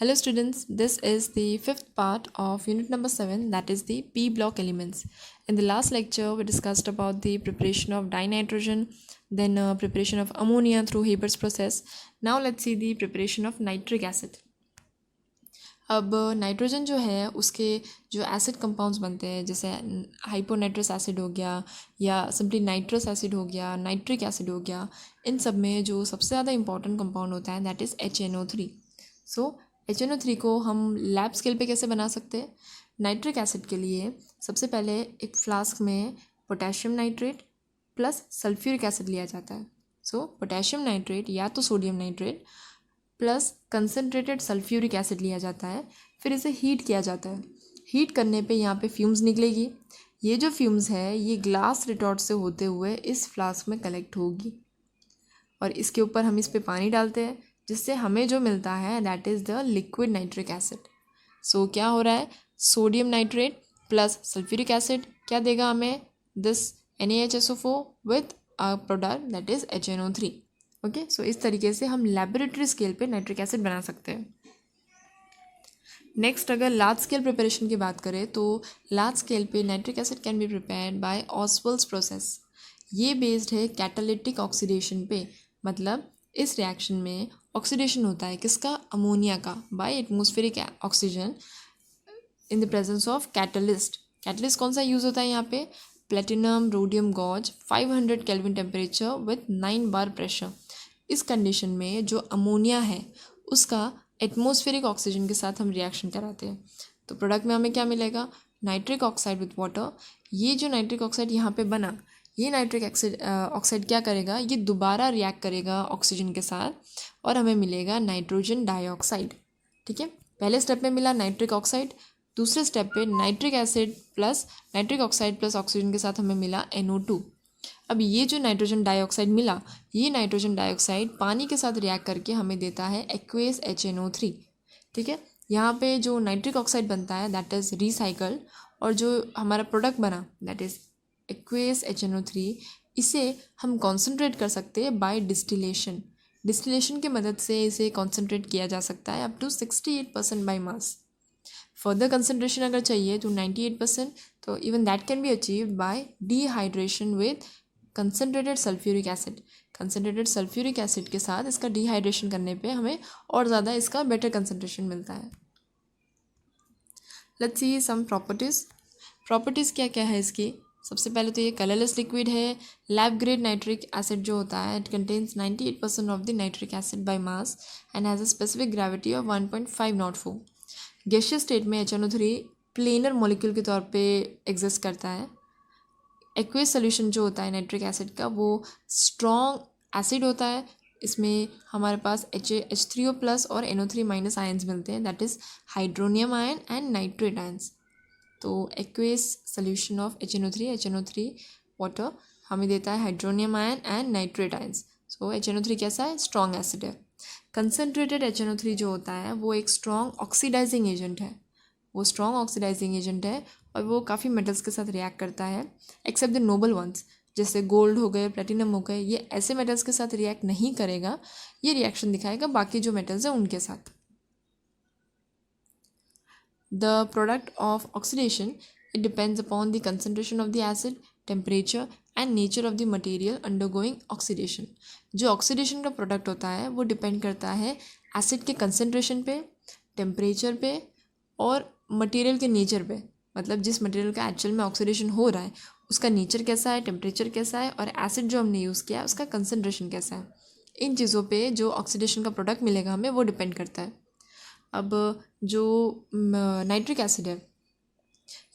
Hello students, this is the fifth part of unit number 7, that is the p block elements. In the last lecture we discussed about the preparation of dinitrogen, then preparation of ammonia through Haber's process. Now let's see the preparation of nitric acid. अब nitrogen जो है उसके जो acid compounds बनते हैं जैसे hyponitrous acid हो गया या सिंपली नाइट्रस एसिड हो गया, नाइट्रिक एसिड हो गया, इन सब में जो सबसे ज़्यादा इंपॉर्टेंट कंपाउंड होता है that is HNO3. So HNO3 को हम लैब स्केल पे कैसे बना सकते हैं? नाइट्रिक एसिड के लिए सबसे पहले एक फ्लास्क में potassium nitrate plus sulphuric acid लिया जाता है. सो पोटेशियम नाइट्रेट या तो sodium nitrate plus concentrated sulphuric acid लिया जाता है. फिर इसे हीट किया जाता है. हीट करने पे यहाँ पे फ्यूम्स निकलेगी. ये जो फ्यूम्स है ये ग्लास रिटॉर्ट से होते हुए इस फ्लास्क में कलेक्ट होगी और इसके ऊपर हम इस पे पानी डालते हैं जिससे हमें जो मिलता है that is the liquid nitric acid. So क्या हो रहा है, sodium nitrate plus sulphuric acid क्या देगा हमें, this NaHSO4 with a product that is HNO3. Okay, so इस तरीके से हम लेबोरेटरी स्केल पे नाइट्रिक एसिड बना सकते हैं. नेक्स्ट अगर लार्ज स्केल प्रिपरेशन की बात करें तो लार्ज स्केल पे nitric acid can be prepared by Ostwald's process. ये बेस्ड है कैटालिटिक ऑक्सीडेशन पे, मतलब इस रिएक्शन में ऑक्सीडेशन होता है किसका, अमोनिया का, by atmospheric oxygen in the presence of catalyst. Catalyst कौन सा यूज़ होता है यहाँ पे, platinum rhodium gauze 500 kelvin temperature with 9 bar pressure. इस कंडीशन में जो अमोनिया है उसका एटमॉस्फेरिक ऑक्सीजन के साथ हम रिएक्शन कराते हैं तो प्रोडक्ट में हमें क्या मिलेगा, नाइट्रिक ऑक्साइड विथ वाटर. ये जो नाइट्रिक ऑक्साइड यहाँ पे बना, ये नाइट्रिक ऑक्साइड क्या करेगा, ये दोबारा रिएक्ट करेगा ऑक्सीजन के साथ और हमें मिलेगा नाइट्रोजन डाइऑक्साइड. ठीक है, पहले स्टेप में मिला नाइट्रिक ऑक्साइड, दूसरे स्टेप पे nitric acid plus nitric oxide plus oxygen के साथ हमें मिला NO2. अब ये जो नाइट्रोजन डाइऑक्साइड मिला, ये नाइट्रोजन डाइऑक्साइड पानी के साथ रिएक्ट करके हमें देता है एक्वेस HNO3. ठीक है, यहाँ पे जो नाइट्रिक ऑक्साइड बनता है दैट इज़ रिसाइकल्ड और जो हमारा प्रोडक्ट बना दैट इज़ एक्वेस HNO3, इसे हम कॉन्सेंट्रेट कर सकते हैं बाय डिस्टिलेशन. डिस्टिलेशन की मदद से इसे कॉन्सेंट्रेट किया जा सकता है up to 68% by mass. Further concentration अगर चाहिए तो 98%, तो even that can be achieved by dehydration with concentrated sulphuric acid. Concentrated sulphuric acid के साथ इसका डिहाइड्रेशन करने पे हमें और ज़्यादा इसका बेटर कंसनट्रेशन मिलता है. Let's see some properties. Properties क्या क्या है इसकी, सबसे पहले तो ये कलरलेस लिक्विड है. लैब ग्रेड नाइट्रिक एसिड जो होता है it contains 98% of the nitric acid by mass and has a specific gravity of 1.504. Gaseous state में HNO3 प्लेनर मॉलिक्यूल के तौर पे एग्जिस्ट करता है. एक्वेस सोल्यूशन जो होता है नाइट्रिक एसिड का वो स्ट्रॉन्ग एसिड होता है. इसमें हमारे पास H3O प्लस और NO3 माइनस आयन्स मिलते हैं that is hydronium ion and nitrate ions. तो aqueous solution of HNO3 water हमें देता है hydronium ion and nitrate ions. So HNO3 कैसा है, स्ट्रॉन्ग एसिड है. कंसनट्रेटेड HNO3 जो होता है वो एक स्ट्रॉन्ग ऑक्सीडाइजिंग एजेंट है. वो स्ट्रॉन्ग ऑक्सीडाइजिंग एजेंट है और वो काफ़ी मेटल्स के साथ रिएक्ट करता है एक्सेप्ट द नोबल वंस, जैसे गोल्ड हो गए, प्लेटिनम हो गए, ये ऐसे मेटल्स के साथ रिएक्ट नहीं करेगा. ये रिएक्शन दिखाएगा बाकी जो मेटल्स हैं उनके साथ. The product of oxidation, it depends upon the concentration of the acid, temperature and nature of the material undergoing oxidation. जो ऑक्सीडेशन का प्रोडक्ट होता है वो डिपेंड करता है एसिड के कंसनट्रेशन पे, टेम्परेचर पे और मटेरियल के नेचर पे. मतलब जिस मटेरियल का एक्चुअल में ऑक्सीडेशन हो रहा है उसका नेचर कैसा है, टेम्परेचर कैसा है और एसिड जो हमने यूज़ किया है उसका कंसनट्रेशन कैसा है. इन चीज़ों पे जो ऑक्सीडेशन का प्रोडक्ट मिलेगा हमें वो डिपेंड करता है. अब जो नाइट्रिक एसिड है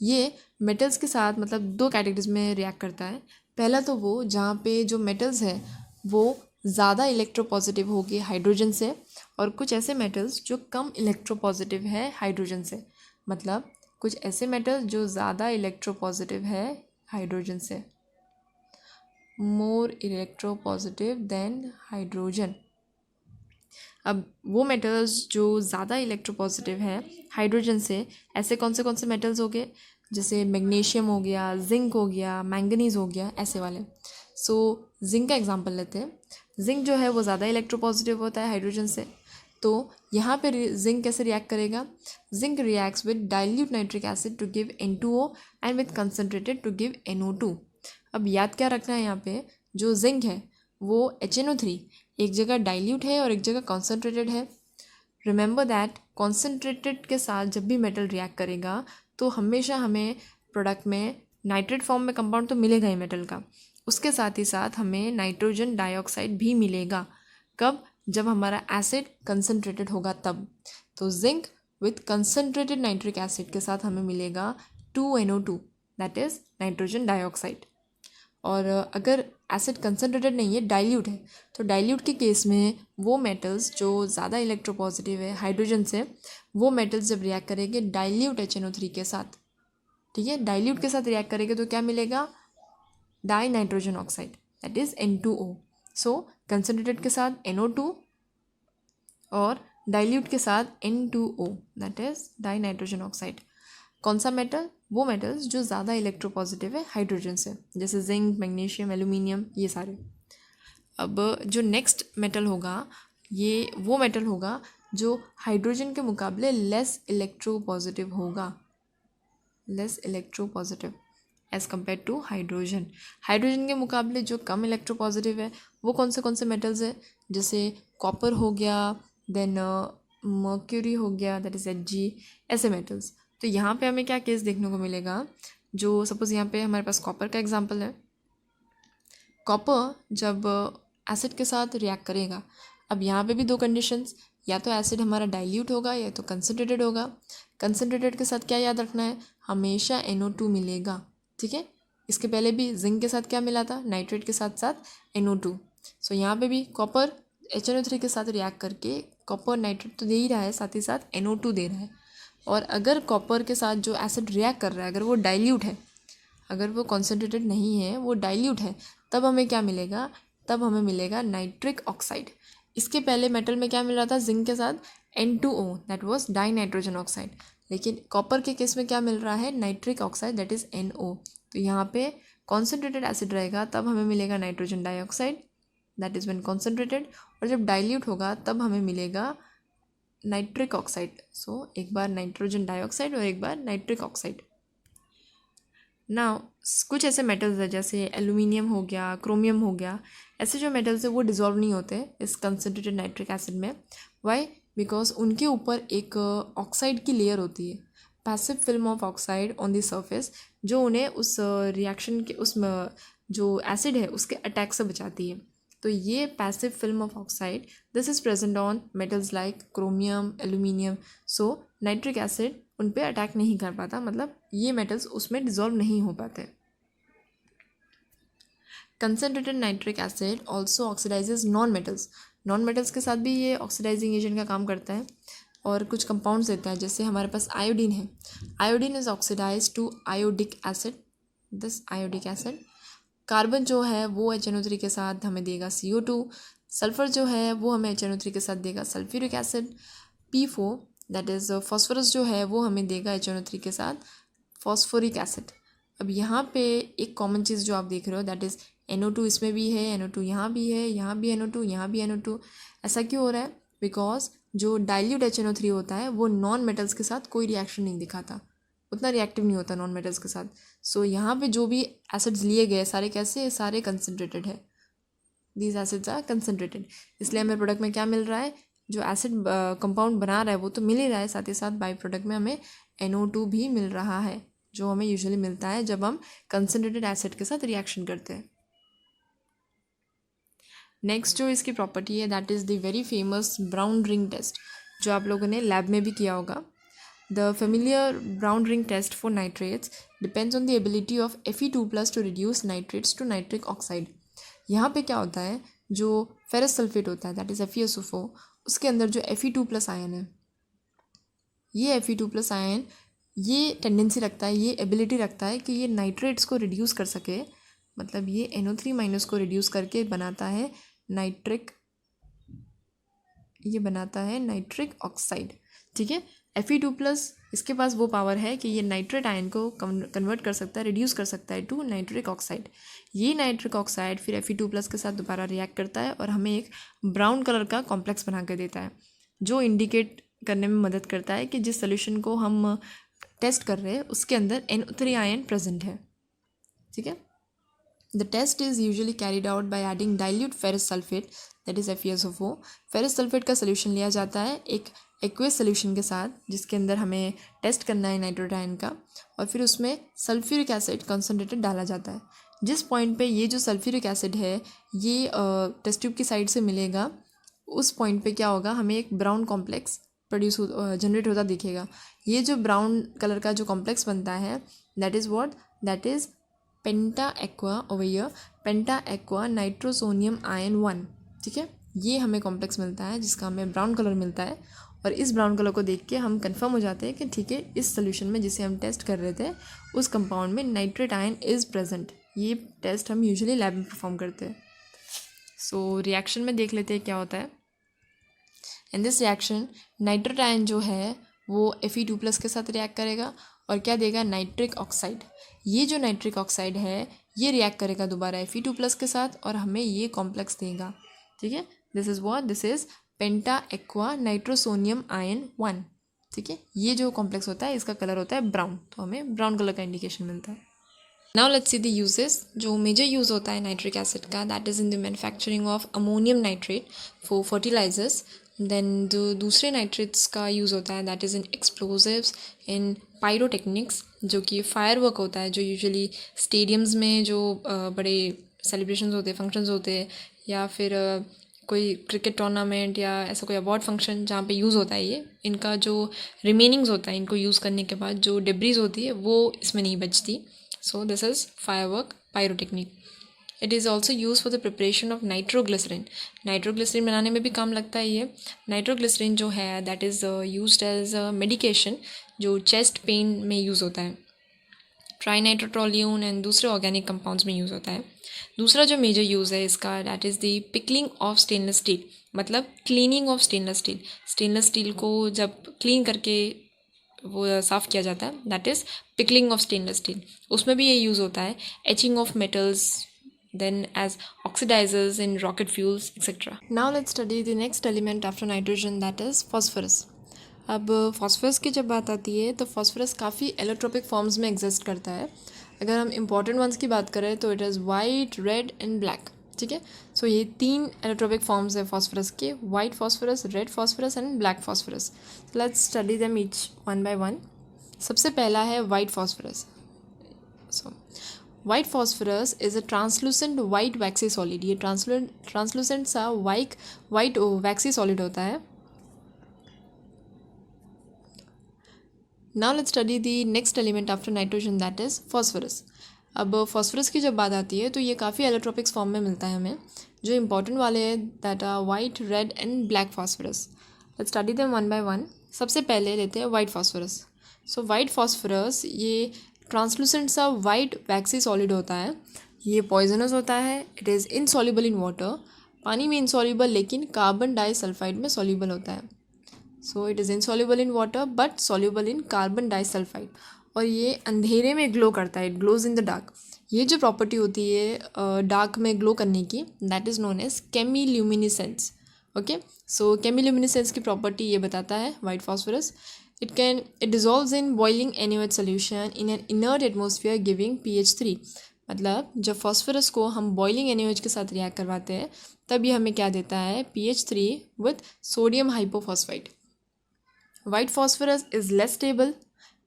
ये मेटल्स के साथ मतलब दो कैटेगरीज में रिएक्ट करता है. पहला तो वो जहाँ पे जो मेटल्स है वो ज़्यादा इलेक्ट्रोपॉजिटिव होगी हाइड्रोजन से और कुछ ऐसे मेटल्स जो कम इलेक्ट्रोपॉजिटिव है हाइड्रोजन से. मतलब कुछ ऐसे मेटल्स जो ज़्यादा इलेक्ट्रोपॉजिटिव है हाइड्रोजन से, मोर इलेक्ट्रोपॉजिटिव देन हाइड्रोजन. अब वो मेटल्स जो ज़्यादा इलेक्ट्रोपॉजिटिव है हाइड्रोजन से, ऐसे कौन से मेटल्स हो गए, जैसे मैग्नीशियम हो गया, जिंक हो गया, मैंगनीज़ हो गया, ऐसे वाले. सो जिंक का एग्जांपल लेते हैं. जिंक जो है वो ज़्यादा इलेक्ट्रोपॉजिटिव होता है हाइड्रोजन से, तो यहाँ पे जिंक कैसे रिएक्ट करेगा? Zinc reacts with dilute nitric acid to give N2O and with concentrated to give NO2। अब याद क्या रखना है यहाँ पे, जो जिंक है वो HNO3 एक जगह डाइल्यूट है और एक जगह कॉन्सेंट्रेटेड है। रिमेंबर दैट कॉन्सेंट्रेटेड के साथ जब भी मेटल रिएक्ट करेगा तो हमेशा हमें प्रोडक्ट में नाइट्रेट फॉर्म में कंपाउंड तो मिलेगा ही मेटल का, उसके साथ ही साथ हमें नाइट्रोजन डाइऑक्साइड भी मिलेगा। कब? जब हमारा एसिड कंसनट्रेटेड होगा तब। तो zinc with concentrated nitric acid के साथ हमें मिलेगा 2NO2 that is nitrogen dioxide. और अगर एसिड कंसनट्रेटेड नहीं है, डाइल्यूट है, तो डाइल्यूट के केस में वो मेटल्स जो ज़्यादा इलेक्ट्रोपॉजिटिव है हाइड्रोजन से, वो मेटल्स जब रिएक्ट करेंगे डाइल्यूट HNO3 के साथ, ठीक है, डाइल्यूट के साथ रिएक्ट करेंगे तो क्या मिलेगा? Die nitrogen oxide that is N2O। So concentrated के साथ NO2 और डाइल्यूट के साथ N2O that is die nitrogen oxide. कौन सा मेटल? वो मेटल्स जो ज़्यादा इलेक्ट्रोपॉजिटिव है हाइड्रोजन से, जैसे जिंक, मैग्नीशियम, एल्यूमिनियम, ये सारे। अब जो नेक्स्ट मेटल होगा ये वो मेटल होगा जो हाइड्रोजन के मुकाबले लेस इलेक्ट्रोपॉजिटिव होगा, less electropositive as compare to hydrogen. Hydrogen के मुकाबले जो कम इलेक्ट्रोपॉजिटिव है वो कौन से मेटल्स है? जैसे कॉपर हो गया, देन मर्क्यूरी हो गया दैट इज़ Hg, ऐसे मेटल्स। तो यहाँ पे हमें क्या केस देखने को मिलेगा? जो सपोज़ यहाँ पे हमारे पास कॉपर का एग्जांपल है। कॉपर जब एसिड के साथ रिएक्ट करेगा, अब यहाँ पे भी दो कंडीशंस, या तो एसिड हमारा डाइल्यूट होगा या तो कंसनट्रेटेड होगा। कंसनट्रेटेड के साथ क्या याद रखना है? हमेशा NO2 मिलेगा, ठीक है। इसके पहले भी जिंक के साथ क्या मिला था? नाइट्रेट के साथ साथ NO2। सो यहाँ पे भी कॉपर HNO3 के साथ रिएक्ट करके कॉपर नाइट्रेट तो दे ही रहा है, साथ ही साथ NO2 दे रहा है। और अगर कॉपर के साथ जो एसिड रिएक्ट कर रहा है अगर वो डाइल्यूट है, अगर वो कॉन्सेंट्रेटेड नहीं है, वो डाइल्यूट है, तब हमें क्या मिलेगा? तब हमें मिलेगा नाइट्रिक ऑक्साइड। इसके पहले मेटल में क्या मिल रहा था? जिंक के साथ N2O that was die nitrogen oxide, लेकिन कॉपर के केस में क्या मिल रहा है? Nitric oxide that is NO। तो यहाँ पे कॉन्सेंट्रेटेड एसिड रहेगा तब हमें मिलेगा nitrogen dioxide that is when concentrated, और जब डाइल्यूट होगा तब हमें मिलेगा नाइट्रिक ऑक्साइड। सो एक बार नाइट्रोजन डाइऑक्साइड और एक बार नाइट्रिक ऑक्साइड। नाउ कुछ ऐसे मेटल्स हैं जैसे एल्यूमिनियम हो गया, क्रोमियम हो गया, ऐसे जो मेटल्स है वो डिज़ोल्व नहीं होते इस कंसनट्रेटेड नाइट्रिक एसिड में। वाई? बिकॉज उनके ऊपर एक ऑक्साइड की लेयर होती है, passive film of oxide on the surface, जो उन्हें उस रिएक्शन के उस जो एसिड है उसके अटैक से बचाती है। तो ये passive film of oxide this is present on metals like chromium, aluminium. So nitric acid उन पे अटैक नहीं कर पाता, मतलब ये मेटल्स उसमें डिज़ोल्व नहीं हो पाते। Concentrated nitric acid also oxidises non metals. Non metals के साथ भी ये ऑक्सीडाइजिंग एजेंट का काम करता है और कुछ कंपाउंड्स देता है। जैसे हमारे पास आयोडीन है, iodine is oxidise to iodic acid, this iodic acid. Carbon जो है वो HNO3 के साथ हमें देगा CO2। सल्फ़र जो है वो हमें HNO3 के साथ देगा sulphuric acid. P4 that is phosphorus जो है वो हमें देगा HNO3 के साथ फॉस्फोरिक एसिड। अब यहाँ पे एक कॉमन चीज़ जो आप देख रहे हो दैट इज़ NO2 इसमें भी है, NO2 यहाँ भी है, यहाँ भी NO2, यहाँ भी NO2। ऐसा क्यों हो रहा है? बिकॉज जो डाइल्यूट HNO3 होता है वो नॉन मेटल्स के साथ कोई रिएक्शन नहीं दिखाता, उतना रिएक्टिव नहीं होता नॉन मेटल्स के साथ। सो यहाँ पे जो भी एसिड्स लिए गए सारे कैसे? सारे कंसनट्रेटेड है, दीज एसिड्स आर कंसनट्रेटेड। इसलिए हमें प्रोडक्ट में क्या मिल रहा है? जो एसिड कंपाउंड बना रहा है वो तो मिल ही रहा है, साथ ही साथ बाई प्रोडक्ट में हमें NO2 भी मिल रहा है, जो हमें यूजुअली मिलता है जब हम कंसनट्रेटेड एसिड के साथ रिएक्शन करते हैं। नेक्स्ट जो इसकी प्रॉपर्टी है that is the very famous brown ring test, जो आप लोगों ने लैब में भी किया होगा। The familiar brown ring test for nitrates depends on the ability of Fe2+ to reduce nitrates to nitric oxide। यहाँ पे क्या होता है? जो फेरस सल्फेट होता है दैट इज़ FeSO4, उसके अंदर जो Fe2+ आयन है, ये Fe2+ आयन ये टेंडेंसी रखता है, ये एबिलिटी रखता है कि ये नाइट्रेट्स को रिड्यूस कर सके, मतलब ये NO3- को रिड्यूस करके बनाता है नाइट्रिक, ये बनाता है नाइट्रिक ऑक्साइड, ठीक है। Fe2+ इसके पास वो पावर है कि ये नाइट्रेट आयन को कन्वर्ट कर सकता है, रिड्यूस कर सकता है टू नाइट्रिक ऑक्साइड। ये नाइट्रिक ऑक्साइड फिर Fe2+ के साथ दोबारा रिएक्ट करता है और हमें एक ब्राउन कलर का कॉम्प्लेक्स बना कर देता है, जो इंडिकेट करने में मदद करता है कि जिस सोल्यूशन को हम टेस्ट कर रहे हैं उसके अंदर NO3 आयन प्रेजेंट है। ठीक है। The test is usually carried out by adding dilute ferrous sulfate, that is FeSO4। Ferrous sulphate का सोल्यूशन लिया जाता है एक एक्वेस सोल्यूशन के साथ, जिसके अंदर हमें टेस्ट करना है नाइट्रेट आयन का, और फिर उसमें सल्फ्यूरिक एसिड कंसनट्रेटेड डाला जाता है। जिस पॉइंट पे ये जो सल्फ्यूरिक एसिड है ये टेस्ट ट्यूब की साइड से मिलेगा, उस पॉइंट पे क्या होगा, हमें एक ब्राउन कॉम्प्लेक्स जनरेट होता दिखेगा। ये जो ब्राउन कलर का जो कॉम्प्लेक्स बनता है that is penta aqua over here, penta aqua nitrosonium ion 1। ठीक है, ये हमें कॉम्प्लेक्स मिलता है जिसका हमें ब्राउन कलर मिलता है, और इस ब्राउन कलर को देख के हम कंफर्म हो जाते हैं कि ठीक है, इस सोल्यूशन में जिसे हम टेस्ट कर रहे थे उस कंपाउंड में नाइट्रेट आयन इज़ प्रेजेंट। ये टेस्ट हम यूजुअली लैब में परफॉर्म करते हैं। सो रिएक्शन में देख लेते हैं क्या होता है। In this reaction nitrate ion जो है वो Fe2+ के साथ रिएक्ट करेगा और क्या देगा, नाइट्रिक ऑक्साइड। ये जो नाइट्रिक ऑक्साइड है ये रिएक्ट करेगा दोबारा Fe2+ के साथ और हमें ये कॉम्प्लेक्स देगा। ठीक है, this is penta aqua nitrosonium ion 1। ठीक है, ये जो कॉम्प्लेक्स होता है इसका कलर होता है ब्राउन, तो हमें ब्राउन कलर का इंडिकेशन मिलता है। Now let's see the uses. जो मेजर यूज़ होता है नाइट्रिक एसिड का that is in the manufacturing of ammonium nitrate for fertilisers. Then जो दूसरे नाइट्रेट्स का यूज़ होता है that is in explosives, in pyrotechnics, जो कि फायर वर्क होता है, जो यूजुअली स्टेडियम्स में जो बड़े सेलिब्रेशंस होते हैं, फंक्शंस होते हैं, या फिर कोई क्रिकेट टूर्नामेंट या ऐसा कोई अवार्ड फंक्शन जहाँ पे यूज़ होता है ये, इनका जो रिमेनिंग्स होता है, इनको यूज़ करने के बाद जो डिब्रीज होती है वो इसमें नहीं बचती। So this is fire work pyrotechnic. It is also use for the preparation of nitroglycerine. Nitroglycerine बनाने में भी काम लगता है ये। नाइट्रोग्लिसरीन जो है that is used as a medication जो चेस्ट पेन में यूज़ होता है। ट्राइनाइट्रोटोल्यून एंड दूसरे ऑर्गेनिक कंपाउंड्स में यूज़ होता है। दूसरा जो मेजर यूज़ है इसका that is the pickling of stainless steel, मतलब cleaning of stainless steel. Stainless steel को जब क्लीन करके वो साफ़ किया जाता है that is pickling of stainless steel, उसमें भी ये यूज़ होता है। Etching of metals, then as oxidizers in rocket fuels, etc. Now let's study the next element after nitrogen, that is phosphorus. अब phosphorus की जब बात आती है तो phosphorus काफ़ी एलोट्रोपिक फॉर्म्स में एग्जिस्ट करता है। अगर हम इम्पॉर्टेंट वंस की बात करें तो it is white, red and black. ठीक है, सो ये 3 एलोट्रोपिक फॉर्म्स है phosphorus के, white phosphorus, red phosphorus and black phosphorus। Let's study them each one by one. सबसे पहला है white phosphorus। So white phosphorus is a translucent white waxy solid. ये translucent सा वाइट वैक्सी सॉलिड होता है। Now let's study the next element after nitrogen that is phosphorus. अब phosphorus की जब बात आती है तो ये काफ़ी एलोट्रोपिक्स फॉर्म में मिलता है हमें। जो इंपॉर्टेंट वाले हैं that are white, red and black phosphorus. Let's study them one by one. सबसे पहले लेते हैं white phosphorus. So white phosphorus ये ट्रांसलूसेंट सा वाइट वैक्सी सॉलिड होता है। ये पॉइजनस होता है। It is insoluble in water, पानी में इनसॉल्युबल लेकिन कार्बन डाइसल्फाइड में सॉल्युबल होता है। So it is insoluble in water but soluble in carbon disulphide. और ये अंधेरे में ग्लो करता है, it glows in the dark. ये जो प्रॉपर्टी होती है डार्क में ग्लो करने की that is known as chemiluminescence. Okay, so chemiluminescence की प्रॉपर्टी ये बताता है white phosphorus. It dissolves in boiling NaOH solution in an inert atmosphere giving pH 3। मतलब जब फॉस्फरस को हम बॉइलिंग NaOH के साथ रिएक्ट करवाते हैं तब ये हमें क्या देता है, pH 3 with sodium hypophosphite. White phosphorus is less stable,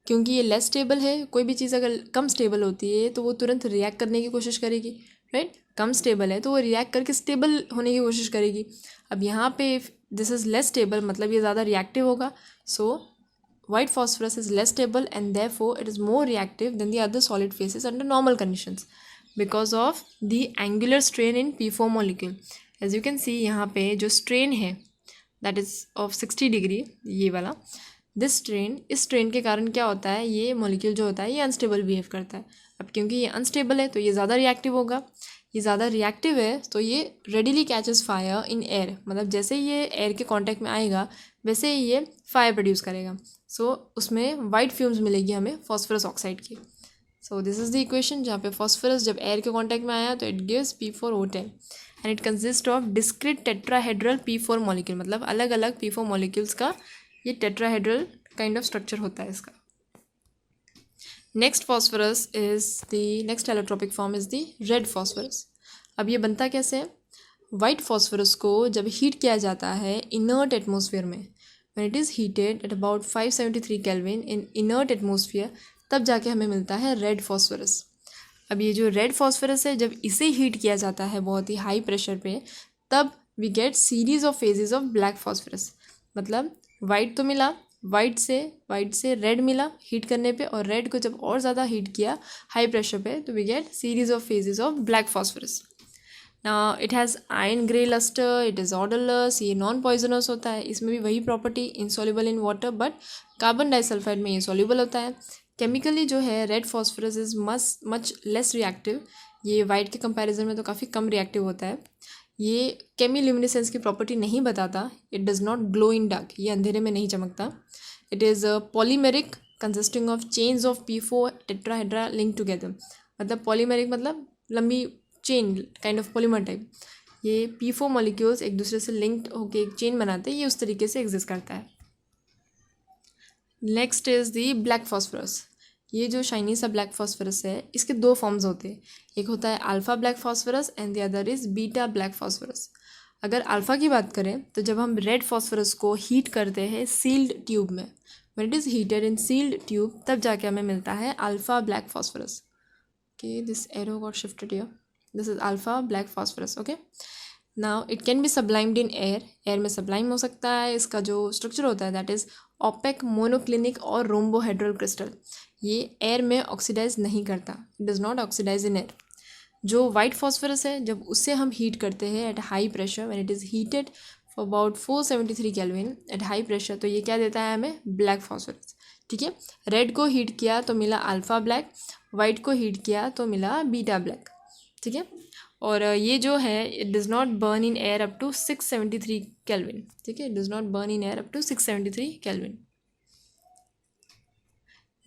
क्योंकि ये लेस स्टेबल है। कोई भी चीज़ अगर कम स्टेबल होती है तो वो तुरंत रिएक्ट करने की कोशिश करेगी, राइट। कम स्टेबल है तो वो रिएक्ट करके स्टेबल होने की कोशिश करेगी। अब यहाँ पे दिस इज़ लेस स्टेबल, मतलब ये ज़्यादा रिएक्टिव होगा। सो white phosphorus is less stable and therefore it is more reactive than the other solid phases under normal conditions because of the angular strain in P4 molecule. As you can see यहाँ पे जो strain है that is of 60 degree, ये वाला इस strain के कारण क्या होता है, ये molecule जो होता है ये unstable behave करता है। अब क्योंकि ये unstable है तो ये ज़्यादा reactive होगा। ये ज़्यादा रिएक्टिव है तो ये readily catches fire in air, मतलब जैसे ये एयर के कांटेक्ट में आएगा वैसे ही ये फायर प्रोड्यूस करेगा। सो उसमें वाइट फ्यूम्स मिलेगी हमें फॉस्फरस ऑक्साइड की। So this is the equation जहाँ पे फॉस्फोरस जब एयर के कॉन्टैक्ट में आया तो it gives P4O10 and it consist of discrete tetrahedral P4 molecule, मतलब अलग अलग P4 मॉलिक्यूल्स का ये टेट्राहेड्रल काइंड ऑफ स्ट्रक्चर होता है इसका. Next phosphorus is the next allotropic form is the red phosphorus. अब ये बनता कैसे है? वाइट फॉस्फोरस को जब हीट किया जाता है इनर्ट एटमॉस्फेयर में, when it is heated at about 573 kelvin in inert atmosphere, तब जाके हमें मिलता है रेड फॉस्फोरस. अब ये जो रेड फॉस्फोरस है जब इसे हीट किया जाता है बहुत ही हाई प्रेशर पे, तब we get series of phases of black phosphorus. मतलब वाइट तो मिला, वाइट से रेड मिला हीट करने पे, और रेड को जब और ज़्यादा हीट किया हाई प्रेशर पे तो we get series of phases of black phosphorus. Now it has iron grey lustre, it is odourless, ये नॉन पॉइजनस होता है. इसमें भी वही property, insoluble in water, but carbon disulphide में ये सॉल्युबल होता है. केमिकली जो है red phosphorus is much less reactive. ये वाइट के कंपैरिजन में तो काफ़ी कम रिएक्टिव होता है. ये केमिल्यूमिनेसेंस की प्रॉपर्टी नहीं बताता. It does not glow in dark, ये अंधेरे में नहीं चमकता. It is polymeric consisting of chains of P4 tetrahedra link together. मतलब पॉलीमेरिक मतलब लंबी chain, kind of polymer type. ये P4 मॉलिक्यूल्स एक दूसरे से लिंक्ड होकर एक चेन बनाते हैं, ये उस तरीके से एग्जिस्ट करता है. Next is the black phosphorus. ये जो शाइनी सा ब्लैक फॉस्फोरस है इसके दो फॉर्म्स होते हैं. एक होता है alpha black phosphorus and the other is beta black phosphorus. अगर अल्फ़ा की बात करें तो जब हम रेड फॉस्फोरस को हीट करते हैं सील्ड ट्यूब में, when it is heated in sealed tube, तब जाके हमें मिलता है alpha black phosphorus. Okay, this arrow got shifted here. This is alpha black phosphorus. Okay, now it can be sublimed in air. Air में sublime हो सकता है. इसका जो स्ट्रक्चर होता है दैट इज़ ओपेक, मोनोक्लिनिक और रोम्बोहेड्रल क्रिस्टल. ये एयर में ऑक्सीडाइज नहीं करता, it does not oxidise in air. जो वाइट फॉस्फोरस है जब उससे हम हीट करते हैं at high pressure, when it is heated for about 473 kelvin at high pressure, तो ये क्या देता है हमें? Black phosphorus. ठीक है, रेड को हीट किया तो मिला अल्फ़ा ब्लैक, वाइट को हीट किया तो मिला बीटा ब्लैक. ठीक है, और ये जो है it does not burn in air up to 673 kelvin. ठीक है, it does not burn in air up to 673 kelvin.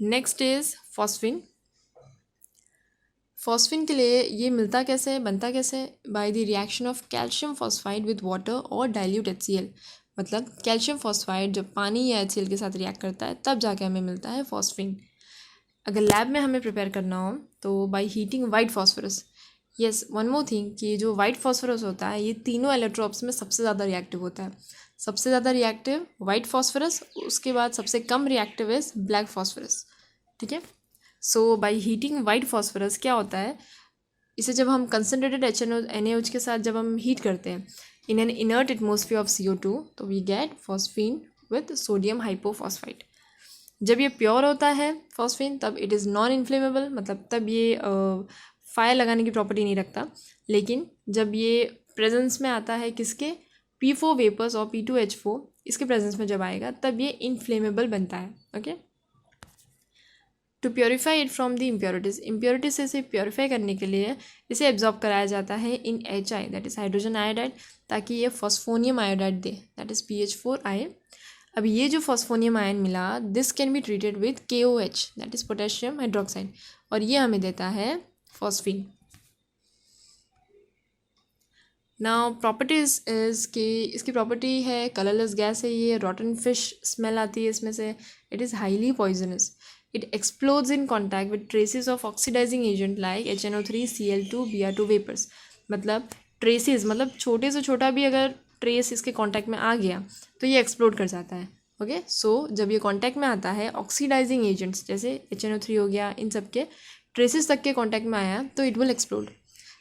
Next is phosphine. Phosphine के लिए ये मिलता कैसे, बनता कैसे? By the reaction of calcium phosphide with water और डाइल्यूट HCl. मतलब कैल्शियम फॉस्फाइड जब पानी या HCl के साथ रिएक्ट करता है तब जाके हमें मिलता है फॉस्फिन. अगर लैब में हमें प्रिपेयर करना हो तो by heating white phosphorus. Yes, one more thing कि जो वाइट फॉस्फोरस होता है ये तीनों एलोट्रोप्स में सबसे ज़्यादा रिएक्टिव होता है. सबसे ज़्यादा रिएक्टिव वाइट फॉस्फोरस, उसके बाद सबसे कम रिएक्टिव इज ब्लैक फॉस्फोरस. ठीक है, सो बाय हीटिंग वाइट फॉस्फोरस क्या होता है, इसे जब हम कंसनट्रेटेड NaOH के साथ जब हम हीट करते हैं in an inert atmosphere of CO2, तो we get phosphine with sodium hypophosphite. जब ये प्योर होता है फॉस्फिन तब इट इज़ नॉन इन्फ्लेमेबल, मतलब तब ये फायर लगाने की प्रॉपर्टी नहीं रखता. लेकिन जब ये प्रेजेंस में आता है किसके? P4 वेपर्स और P2H4, इसके प्रेजेंस में जब आएगा तब ये इनफ्लेमेबल बनता है. Okay, to purify it from the impurities. Impurities से इसे प्योरीफाई करने के लिए इसे एब्जॉर्ब कराया जाता है in HI, that is hydrogen iodide, ताकि ये फॉस्फोनियम आयोडाइड दे, दैट इज़ PH4I. अब ये जो फॉस्फोनियम आयन मिला this can be treated with KOH, that is potassium hydroxide, और ये हमें देता है फॉस्फिन. नाउ प्रॉपर्टीज़ इज़ कि इसकी प्रॉपर्टी है कलरलेस गैस है, ये रॉटन फिश स्मेल आती है इसमें से. It is highly poisonous. It explodes in contact with traces of oxidizing agent like HNO3, Cl2, Br2 vapors. मतलब ट्रेसेस, मतलब छोटे से छोटा भी अगर ट्रेस इसके कांटेक्ट में आ गया तो ये एक्सप्लोड कर जाता है. ओके, सो जब ये कांटेक्ट में आता है ऑक्सीडाइजिंग एजेंट्स जैसे HNO3 हो गया, इन सब के ट्रेसेस तक के कांटेक्ट में आया तो it will explode.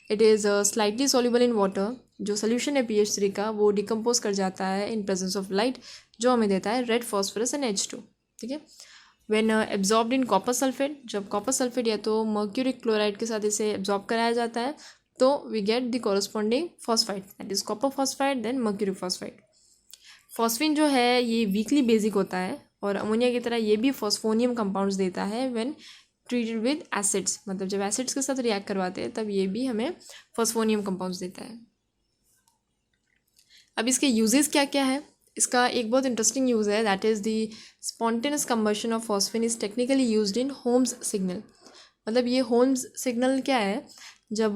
It is slightly soluble in water. जो सोल्यूशन है PH3 का वो डिकम्पोज कर जाता है इन प्रेजेंस ऑफ लाइट, जो हमें देता है रेड फॉस्फोरस एंड H2. ठीक है, when absorbed in copper sulphate, जब कॉपर सल्फेट या तो मर्क्यूरिक क्लोराइड के साथ इसे एब्जॉर्ब कराया जाता है तो we get the corresponding phosphide, that is copper phosphide then mercuric phosphide. Phosphine जो है ये वीकली बेसिक होता है और अमोनिया की तरह ये भी फॉस्फोनियम कंपाउंड्स देता है व्हेन ट्रीटेड विद एसिड्स. मतलब जब एसिड्स के साथ रिएक्ट करवाते हैं तब ये भी हमें फॉस्फोनियम कंपाउंड्स देता है. अब इसके यूजेस क्या क्या है? इसका एक बहुत इंटरेस्टिंग यूज़ है, that is the spontaneous combustion of phosphine is technically used in Holmes signal. मतलब ये होम्स सिग्नल क्या है, जब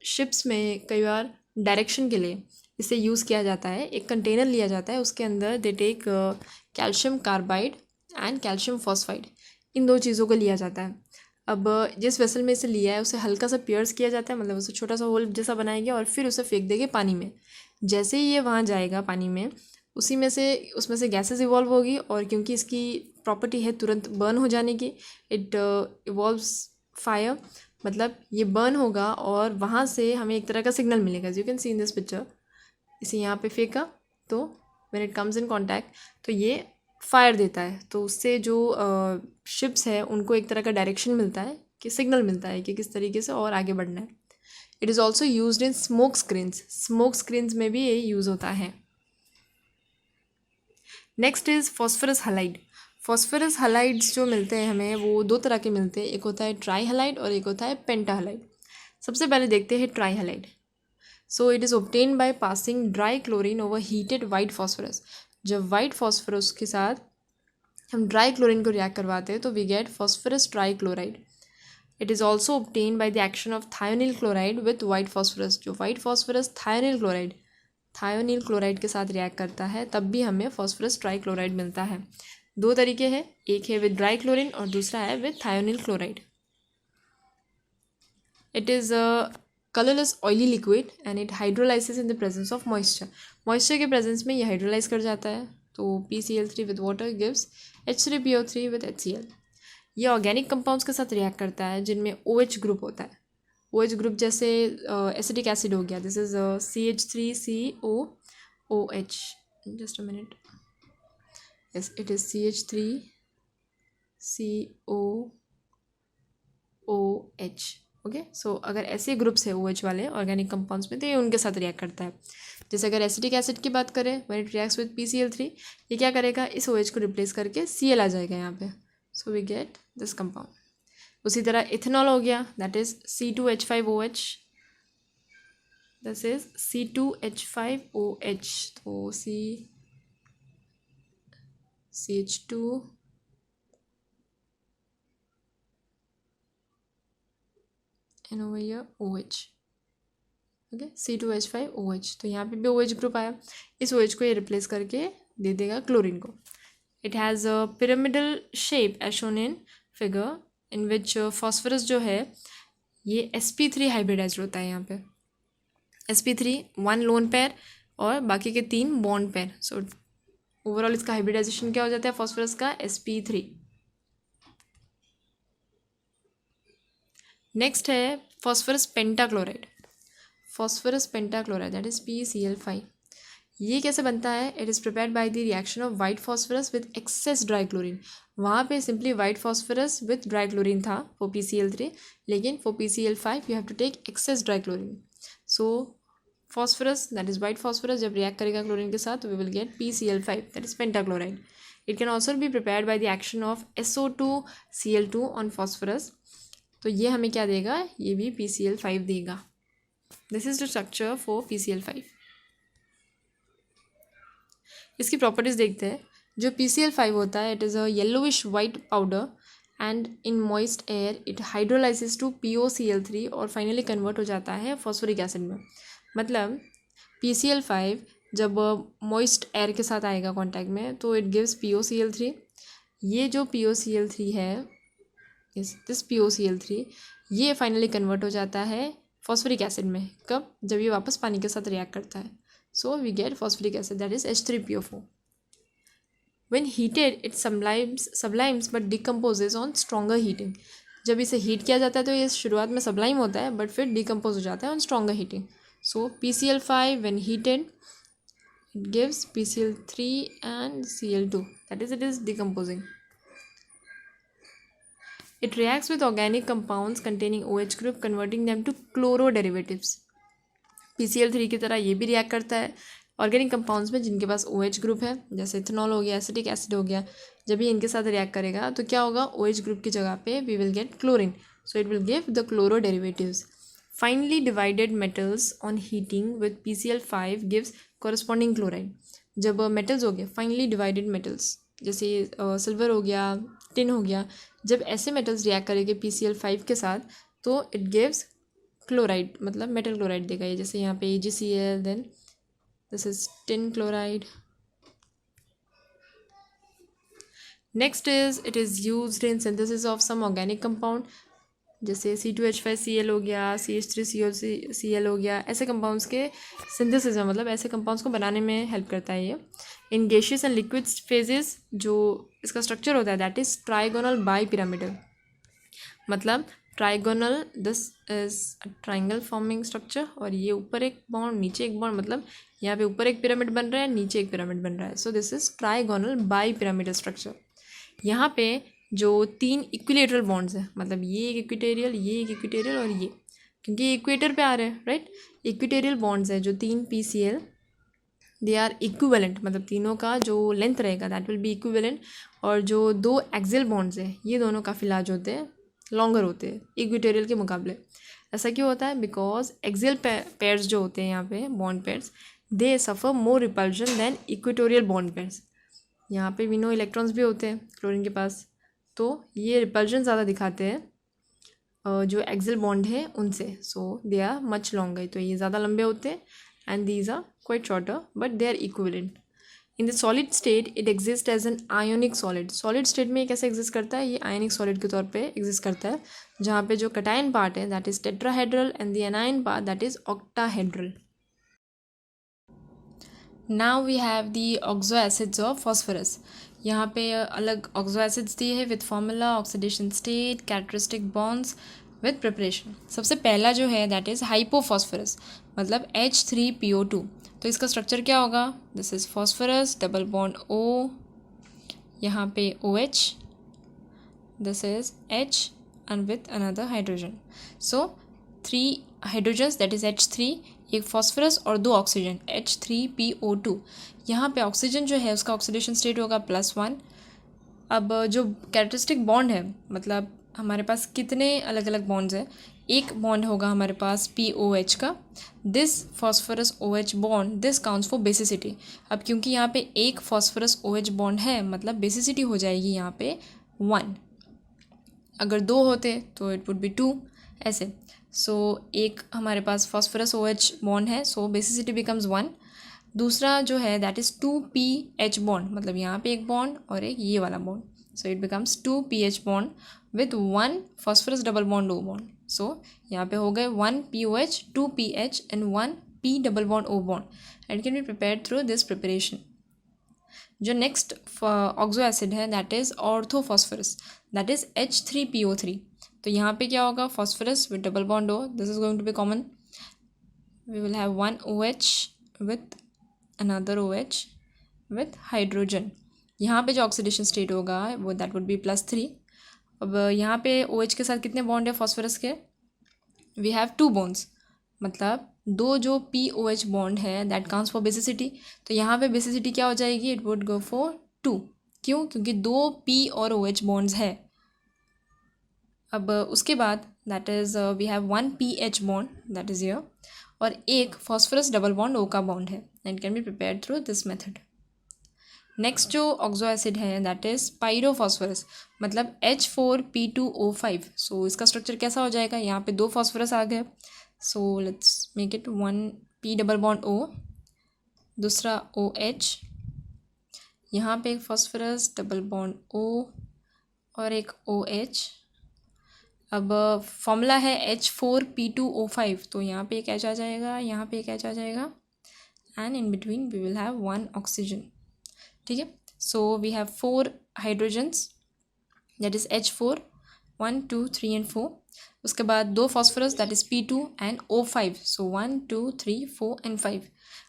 शिप्स में कई बार डायरेक्शन के लिए इसे यूज़ किया जाता है, एक कंटेनर लिया जाता है, उसके अंदर they take calcium carbide and calcium phosphide, इन दो चीज़ों को लिया जाता है। अब जिस वेसल में इसे लिया है उसे हल्का सा पियर्स किया जाता है, मतलब उसे छोटा सा होल जैसा बनाएंगे और फिर उसे फेंक देंगे पानी में। जैसे ही ये वहाँ जाएगा पानी में, उसी में से उसमें से गैसेस इवॉल्व होगी, और क्योंकि इसकी प्रॉपर्टी है तुरंत बर्न हो जाने की, इट इवॉल्व्स फायर, मतलब ये बर्न होगा और वहाँ से हमें एक तरह का सिग्नल मिलेगा। You can see in this picture, इसे यहाँ पे फेंका तो when it comes in contact तो ये फायर देता है, तो उससे जो शिप्स है उनको एक तरह का डायरेक्शन मिलता है, कि सिग्नल मिलता है कि किस तरीके से और आगे बढ़ना है। It is also use in smoke screens में भी ये यूज़ होता है। Next is phosphorus halide. Phosphorus halides जो मिलते हैं हमें वो दो तरह के मिलते हैं, एक होता है ट्राई हलाइड और एक होता है पेंटा हलाइड। सबसे पहले देखते हैं try halide. So it is obtain by passing dry chlorine over heated white phosphorus. जब वाइट फॉस्फरस के साथ हम ड्राई क्लोरीन को रिएक्ट करवाते हैं तो we get phosphorus tri chloride. It is also obtain by the action of thionyl chloride with white phosphorus. जो white phosphorus thionyl chloride के साथ रिएक्ट करता है तब भी हमें फॉस्फरस ट्राई क्लोराइड मिलता है। दो तरीके हैं, एक है विद ड्राई क्लोरीन और दूसरा है with thionyl chloride. It is a colourless oily liquid and it hydrolysis in the presence of moisture के प्रेजेंस में ये हाइड्रोलाइज कर जाता है, तो PCl3 with water gives H3PO3 with HCl। ये ऑर्गेनिक कंपाउंड्स के साथ रिएक्ट करता है जिनमें OH ग्रुप होता है। OH ग्रुप जैसे एसिटिक एसिड हो गया, this is CH3COOH, just a minute, yes it is CH3COOH। Okay, so अगर ऐसे ग्रुप्स है OH वाले ऑर्गेनिक कंपाउंड्स में तो ये उनके साथ रिएक्ट करता है। जैसे अगर एसिटिक एसिड की बात करें, when it reacts with PCl3, ये क्या करेगा, इस OH को रिप्लेस करके Cl आ जाएगा यहाँ पे, so we get this compound. उसी तरह इथेनॉल हो गया, that is C2H5OH, this is C2H5OH, तो CH2 and over here OH, okay C2H5OH, तो यहाँ पे भी OH ग्रुप आया, इस OH को ये रिप्लेस करके दे देगा क्लोरीन को। It has a pyramidal shape as shown in figure in which phosphorus जो है ये sp3 हाइब्रिडाइज्ड होता है। यहाँ पे sp3 1 लोन पेयर और बाकी के 3 बॉन्ड पेयर, सो ओवरऑल इसका हाइब्रिडाइजेशन क्या हो जाता है फॉस्फरस का, sp3। नेक्स्ट है phosphorus pentachloride. That is PCl5। ये कैसे बनता है, it is prepared by the reaction of white phosphorus with excess dry chlorine. वहाँ पे simply white phosphorus with dry chlorine था फॉर PCl3, लेकिन for PCl5 you have to take excess dry chlorine. So phosphorus that is white phosphorus जब react करेगा chlorine के साथ, we will get PCl5 that is pentachloride. It can also be prepared by the action of SO2Cl2 on phosphorus, तो ये हमें क्या देगा, ये भी PCl5 देगा। This is the structure for PCl5। इसकी प्रॉपर्टीज़ देखते हैं। जो PCl5 होता है, it is a yellowish white powder and in moist air it hydrolysis to POCl3 और फाइनली कन्वर्ट हो जाता है फॉस्फोरिक एसिड में। मतलब PCl5 जब मॉइस्ट एयर के साथ आएगा कॉन्टैक्ट में तो इट गिव्स POCl3। ये जो POCl3 है, दिस POCl3, ये फाइनली कन्वर्ट हो जाता है फॉस्फोरिक एसिड में। कब, जब ये वापस पानी के साथ रिएक्ट करता है, so we get phosphoric acid that is H3PO4। When heated it sublimes but decomposes on stronger heating. जब इसे हीट किया जाता है तो ये शुरुआत में सब्लाइम होता है बट फिर डिकम्पोज हो जाता है on stronger heating. So PCl5 when heated it gives PCl3 and Cl2, that is, it is decomposing. It reacts with organic compounds containing OH group, converting them to chloro derivatives. PCl3 की तरह ये भी react करता है organic compounds में जिनके पास OH group है, जैसे इथेनॉल हो गया, एसिटिक एसिड हो गया। जब ये इनके साथ रिएक्ट करेगा तो क्या होगा, OH ग्रुप की जगह पे we will get chlorine, so it will give the chloro derivatives. Finally divided metals on heating with PCl5 gives corresponding chloride. जब मेटल्स हो गए फाइनली डिवाइडेड मेटल्स, जैसे सिल्वर हो गया, टिन हो गया, जब ऐसे मेटल्स रिएक्ट करेंगे PCl5 के साथ तो इट गिव्स क्लोराइड, मतलब मेटल क्लोराइड देगा ये, जैसे यहाँ पे AgCl, then this is tin chloride. Next is it is used in synthesis of some organic compound, जैसे C2H5Cl हो गया, CH3COCl हो गया, ऐसे कंपाउंड्स के सिंथेसिस में, मतलब ऐसे कंपाउंड्स को बनाने में हेल्प करता है ये. In gaseous and liquid phases जो इसका स्ट्रक्चर होता है that is trigonal bipyramidal, मतलब trigonal, this is triangle forming structure, और ये ऊपर एक बॉन्ड नीचे एक बॉन्ड, मतलब यहाँ पे ऊपर एक पिरामिड बन रहा है, नीचे एक पिरामिड बन रहा है. So this is trigonal bi pyramidal structure. यहाँ पे जो 3 इक्विलेटरल बॉन्ड्स हैं, मतलब ये एक इक्विटेरियल, ये एक इक्विटेरियल और ये, क्योंकि ये इक्वेटर पे आ रहे हैं, राइट. इक्विटेरियल बॉन्ड्स हैं जो 3 PCl, दे आर इक्विवेलेंट, मतलब तीनों का जो लेंथ रहेगा दैट विल बी इक्विवेलेंट. और जो 2 एक्सियल बॉन्ड्स हैं ये दोनों काफ़ी लार्ज होते हैं, लॉन्गर होते हैं इक्विटेरियल के मुकाबले. ऐसा क्यों होता है? बिकॉज एक्सियल पेयर्स जो होते हैं यहाँ पे bond pairs, they suffer more repulsion than equatorial bond pairs. यहाँ पे वी नो इलेक्ट्रॉन्स भी होते हैं क्लोरीन के पास, तो ये रिपल्जन ज़्यादा दिखाते हैं जो एक्सियल बॉन्ड है उनसे. So they are much longer, तो ये ज़्यादा लंबे होते हैं, and these are quite shorter but they are equivalent. In the solid state it exist as an ionic solid. Solid state में ये कैसे एग्जिस्ट करता है? ये आयोनिक सॉलिड के तौर पे एग्जिस्ट करता है, जहाँ पे जो कटायन पार्ट है that is tetrahedral and the anion part that is octahedral. Now we have the oxo acids of phosphorus. यहाँ पे अलग ऑक्सो एसिड्स दिए हैं with formula, oxidation state, characteristic bonds with preparation. सबसे पहला जो है दैट इज़ हाइपोफॉस्फोरस, मतलब H3PO2. तो इसका स्ट्रक्चर क्या होगा? This is phosphorus, double bond O, यहाँ पे OH, this is H and with another hydrogen. So 3 hydrogens that is H3, एक फॉस्फोरस और 2 ऑक्सीजन H3PO2. यहाँ पे ऑक्सीजन जो है उसका ऑक्सीडेशन स्टेट होगा +1. अब जो कैरेक्टरिस्टिक बॉन्ड है, मतलब हमारे पास कितने अलग अलग बॉन्ड्स हैं, एक बॉन्ड होगा हमारे पास POH का. This phosphorus OH bond this counts for basicity. अब क्योंकि यहाँ पे एक फॉस्फोरस OH बॉन्ड है, मतलब बेसिसिटी हो जाएगी यहाँ पे 1. अगर 2 होते तो इट वुड बी 2, ऐसे. सो एक हमारे पास फॉस्फोरस OH बॉन्ड है, सो बेसिसिटी बिकम्स 1. दूसरा जो है दैट इज़ 2PH बॉन्ड, मतलब यहाँ पे एक बॉन्ड और एक ये वाला bond, so it becomes 2PH bond with 1 phosphorus double bond O bond. So यहाँ पे हो गए 1 POH, 2 PH एंड 1 P double bond O bond, and can be prepared through this preparation. जो नेक्स्ट ऑक्सो एसिड है that is orthophosphorus, that is H3PO3. तो यहाँ पे क्या होगा? Phosphorus with double bond O, this is going to be common. We will have 1 OH with another OH with hydrogen. यहाँ पे जो ऑक्सीडेशन स्टेट होगा वो दैट वुड बी +3. अब यहाँ पे OH के साथ कितने बॉन्ड है फॉस्फोरस के? वी हैव 2 बॉन्ड्स, मतलब 2 जो POH बॉन्ड है दैट काउंट्स फॉर बेसिसिटी. तो यहाँ पे बेसिसिटी क्या हो जाएगी? It would go for 2. क्यों? क्योंकि 2 P और OH बॉन्ड्स है. अब उसके बाद that is we have 1 PH bond that is here, और एक फॉस्फोरस डबल बॉन्ड O का बॉन्ड है, and can be prepared through this method. Next जो ऑक्सो एसिड है दैट इज़ पायरोफॉस्फोरस, मतलब H4P2O5. सो इसका स्ट्रक्चर कैसा हो जाएगा? यहाँ पे 2 फॉस्फोरस आ गए, so let's make it 1 P double bond O, दूसरा OH, यहाँ पे एक फॉस्फोरस डबल बॉन्ड O और एक OH. अब फॉर्मूला है H4P2O5, तो यहाँ पे एक H आ जाएगा, यहाँ पे एक H आ जाएगा, and in between we will have 1 oxygen. ठीक है. So we have 4 hydrogens that is H4, 1 2 3 and 4. उसके बाद 2 phosphorus that is P2 and O5, so 1 2 3 4 and 5.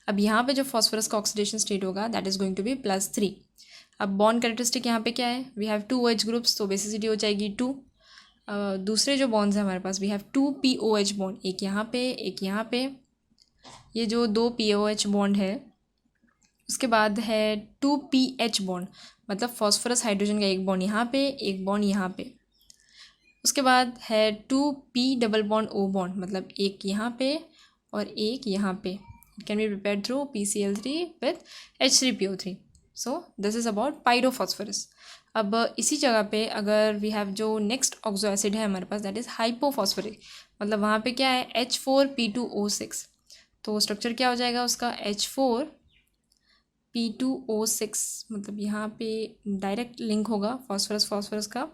अब यहाँ पे जो फॉस्फोरस का ऑक्सीडेशन स्टेट होगा that is going to be +3. अब बॉन्ड कैरेक्टरिस्टिक यहाँ पे क्या है? वी हैव 2 OH ग्रुप्स, तो बेसिसिटी हो जाएगी 2. दूसरे जो बॉन्ड्स हैं हमारे पास, वी हैव 2 POH बॉन्ड, एक यहाँ पे एक यहाँ पे. ये जो 2 POH बॉन्ड है, उसके बाद है 2 PH बॉन्ड, मतलब फॉस्फोरस हाइड्रोजन का एक बॉन्ड यहाँ पे, एक बॉन्ड यहाँ पे. उसके बाद है 2 P double bond O bond, मतलब एक यहाँ पे और एक यहाँ पे. It can be prepared through PCl3 with H3PO3. So this is about pyrophosphorous. अब इसी जगह पे अगर वी हैव जो नेक्स्ट ऑक्सो एसिड है हमारे पास, दैट इज़ हाइपोफॉस्फोरिक, मतलब वहाँ पे क्या है H4P2O6, तो स्ट्रक्चर क्या हो जाएगा उसका H4P2O6, मतलब यहाँ पे डायरेक्ट लिंक होगा फॉस्फरस फॉस्फरस का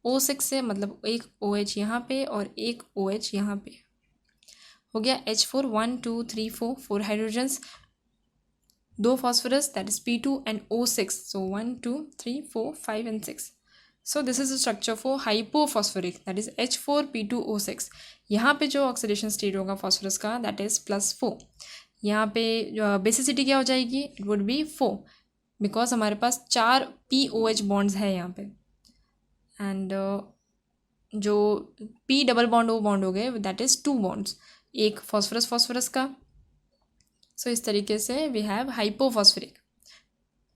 O6 से, मतलब एक OH यहाँ पे और एक OH यहाँ पे, हो गया H4, 1 2 3 4 4 hydrogens, 2 phosphorus, that is P2 and O6, so 1 2 3 4 5 and 6. So this is the structure for hypophosphoric, that is H4P2O6. यहाँ पे जो ऑक्सीडेशन स्टेट होगा फॉस्फरस का, दैट इज +4. यहाँ पे बेसिसिटी क्या हो जाएगी, इट वुड बी 4, बिकॉज हमारे पास 4 POH बॉन्ड्स है यहाँ पे, एंड जो P double bond O bond हो गए, दैट इज़ 2 बॉन्ड्स, एक फॉस्फरस फॉस्फरस का. सो इस तरीके से वी हैव हाइपोफॉस्फोरिक.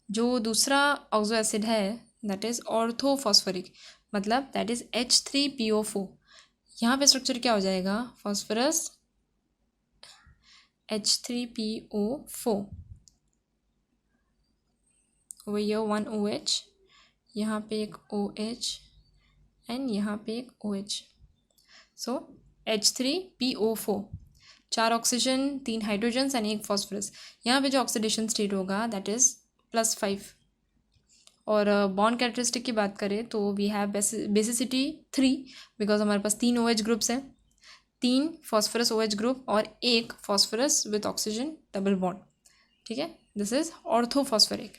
जो दूसरा ऑक्सो एसिड है दैट इज़ ऑर्थोफॉस्फोरिक, मतलब दैट इज़ H3PO4. यहाँ पे स्ट्रक्चर क्या हो जाएगा, फॉस्फरस H3PO4, ये 1 OH, यहाँ पे एक OH एंड यहाँ पे एक OH. So H3PO4, 4 oxygen, 3 hydrogens and एक फॉस्फरस. यहाँ पे जो ऑक्सीडेशन स्टेट होगा दैट इज़ +5. और बॉन्ड कैरेक्टरिस्टिक की बात करें तो वी हैव बेसिसिटी 3, बिकॉज हमारे पास 3 OH ग्रुप्स हैं, 3 फॉस्फरस OH ग्रुप और एक phosphorus with oxygen double bond. ठीक है, दिस इज ऑर्थोफॉस्फोरिक.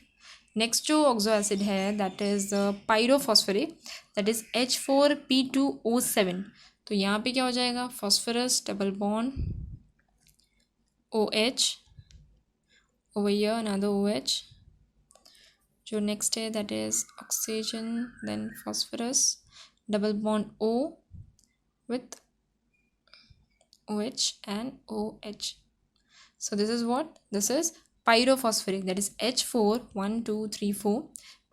नेक्स्ट जो ऑक्सो एसिड है that is pyrophosphoric, that is H4P2O7. तो यहाँ पे क्या हो जाएगा, phosphorus double bond OH, over here another OH. जो नेक्स्ट है that is oxygen, then phosphorus double bond O with OH and OH. So this is what, this is pyrophosphoric, that is H4, 1 2 3 4,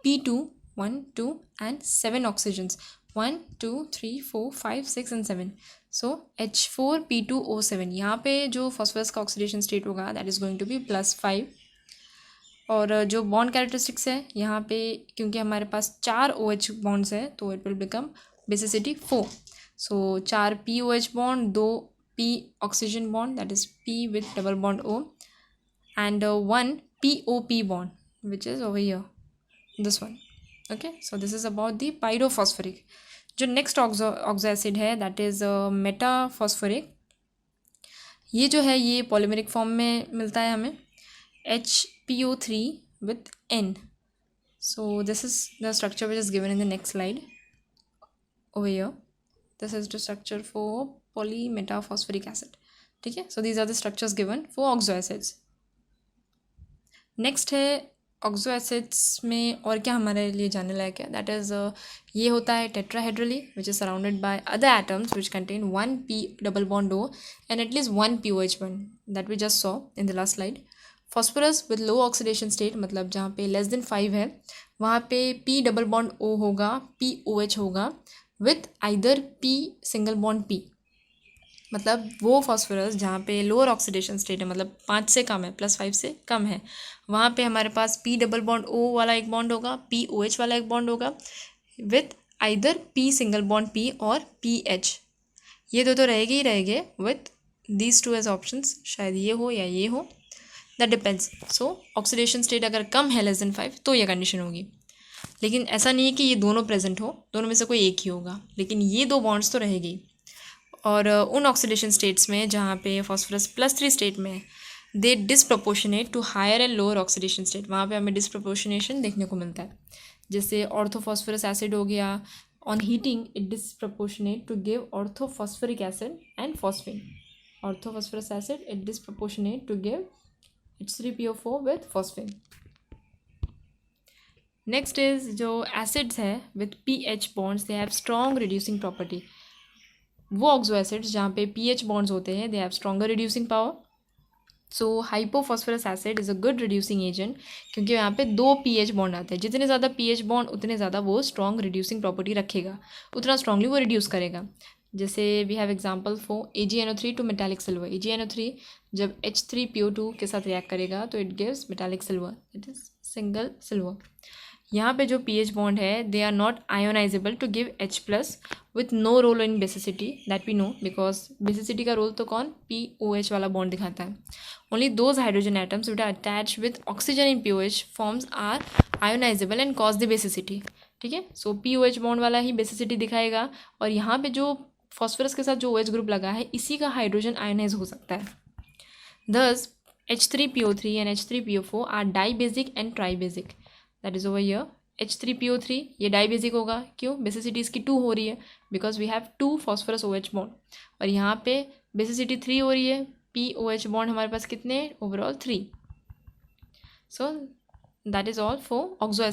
P2 1 2 and 7 oxygens, 1 2 3 4 5 6 and 7. So H4P2O7, यहाँ पे जो phosphorus का oxidation state होगा that is going to be +5. और जो bond characteristics है यहाँ पे, क्योंकि हमारे पास 4 OH बॉन्ड्स है तो it will become basicity 4. So 4 POH bond, 2 P oxygen bond, that is P with double bond O, and 1 POP bond, which is over here, this one. Okay, so this is about the pyrophosphoric. जो next oxo acid है that is metaphosphoric. ये जो है ये polymeric form में मिलता है हमें, HPO3 with N. So this is the structure which is given in the next slide over here. This is the structure for polymetaphosphoric acid. ठीक है, so these are the structures given for oxo acids. Next है oxo acids में और क्या हमारे लिए जानने लायक है, दैट इज़ ये होता है tetrahedrally which is surrounded by other atoms which contain 1 P double bond O and at least 1 POH bond, that we just saw in the last slide. Phosphorus with low oxidation state, मतलब जहाँ पे less than 5 है वहाँ पे P double bond O होगा, POH होगा with either P single bond P. मतलब वो फॉस्फरस जहाँ पे लोअर ऑक्सीडेशन स्टेट है, मतलब 5 से कम है, +5 से कम है, वहाँ पे हमारे पास P डबल बॉन्ड O वाला एक बॉन्ड होगा, POH वाला एक बॉन्ड होगा with either P single bond P और PH. ये दो तो रहेंगे ही रहेंगे with these two as options, शायद ये हो या ये हो, that depends. So oxidation state अगर कम है लेस देन 5 तो ये कंडीशन होगी, लेकिन ऐसा नहीं है कि ये दोनों प्रेजेंट हो, दोनों में से कोई एक ही होगा, लेकिन ये 2 बॉन्ड्स तो रहेगी. और उन ऑक्सीडेशन स्टेट्स में जहाँ पे फॉस्फरस +3 स्टेट में है, they disproportionate to higher and lower oxidation state, वहाँ पे हमें डिसप्रपोर्शनेशन देखने को मिलता है. जैसे ऑर्थोफॉस्फरस एसिड हो गया, on heating it disproportionate to give orthophosphoric acid and phosphine. Orthophosphorous acid it disproportionate to give H3PO4 with phosphine. Next is जो एसिड्स है with PH bonds, they have strong reducing property. वो oxo acids जहाँ पे PH bonds होते हैं, they have stronger reducing power. So hypophosphorous acid is a good reducing agent, क्योंकि यहाँ पे 2 PH बॉन्ड आते हैं. जितने ज़्यादा PH बॉन्ड उतने ज़्यादा वो स्ट्रॉन्ग रिड्यूसिंग प्रॉपर्टी रखेगा, उतना स्ट्रॉन्गली वो रिड्यूस करेगा. जैसे we have example for AgNO3 to metallic silver. AgNO3 जब H3PO2 के साथ रिएक्ट करेगा तो it gives metallic silver, it is single silver. यहाँ पे जो pH बॉन्ड है they are not ionizable to give H+ with no role in basicity that we know, because basicity का रोल तो कौन POH वाला बॉन्ड दिखाता है. Only those hydrogen atoms which are attach with oxygen in POH forms are ionizable and cause the basicity. ठीक है, सो POH bond वाला ही basicity दिखाएगा, और यहाँ पे जो फॉस्फोरस के साथ जो OH ग्रुप लगा है इसी का हाइड्रोजन आयोनाइज हो सकता है. Thus H3PO3 and H3PO4 are dibasic and tribasic. That is over here H3PO3 ये डाइबेसिक होगा, क्यों? बेसिसिटी इसकी 2 हो रही है because we have 2 phosphorus OH bond, और यहाँ पे बेसिसिटी 3 हो रही है. POH बॉन्ड हमारे पास कितने overall 3. So that is all for oxo